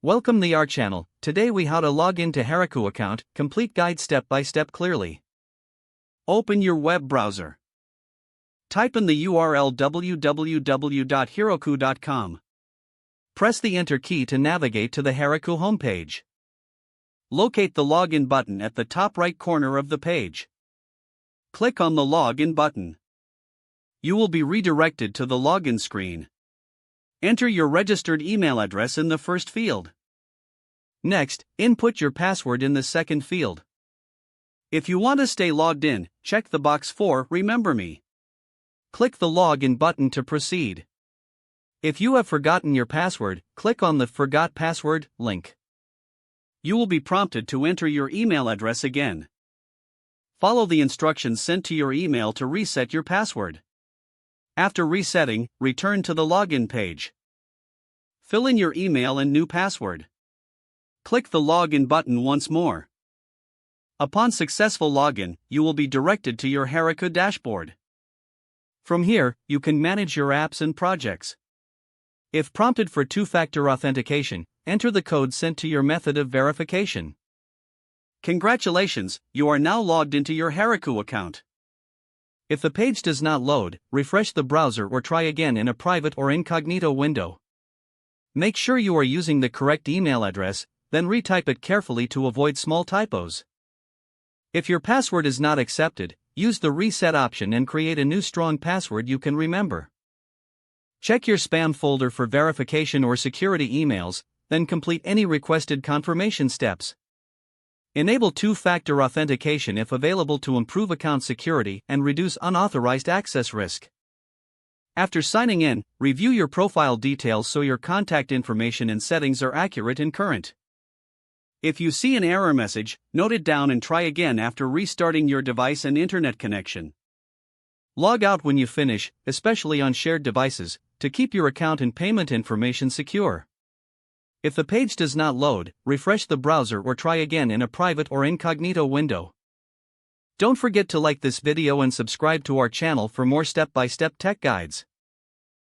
Welcome to our channel. Today we how to log into Heroku account, complete guide step by step clearly. Open your web browser. Type in the URL www.heroku.com. Press the enter key to navigate to the Heroku homepage. Locate the login button at the top right corner of the page. Click on the login button. You will be redirected to the login screen. Enter your registered email address in the first field. Next, input your password in the second field. If you want to stay logged in, check the box for Remember Me. Click the Login button to proceed. If you have forgotten your password, click on the Forgot Password link. You will be prompted to enter your email address again. Follow the instructions sent to your email to reset your password. After resetting, return to the login page. Fill in your email and new password. Click the Login button once more. Upon successful login, you will be directed to your Heroku dashboard. From here, you can manage your apps and projects. If prompted for two-factor authentication, enter the code sent to your method of verification. Congratulations, you are now logged into your Heroku account. If the page does not load, refresh the browser or try again in a private or incognito window. Make sure you are using the correct email address, then retype it carefully to avoid small typos. If your password is not accepted, use the reset option and create a new strong password you can remember. Check your spam folder for verification or security emails, then complete any requested confirmation steps. Enable two-factor authentication if available to improve account security and reduce unauthorized access risk. After signing in, review your profile details so your contact information and settings are accurate and current. If you see an error message, note it down and try again after restarting your device and internet connection. Log out when you finish, especially on shared devices, to keep your account and payment information secure. If the page does not load, refresh the browser or try again in a private or incognito window. Don't forget to like this video and subscribe to our channel for more step-by-step tech guides.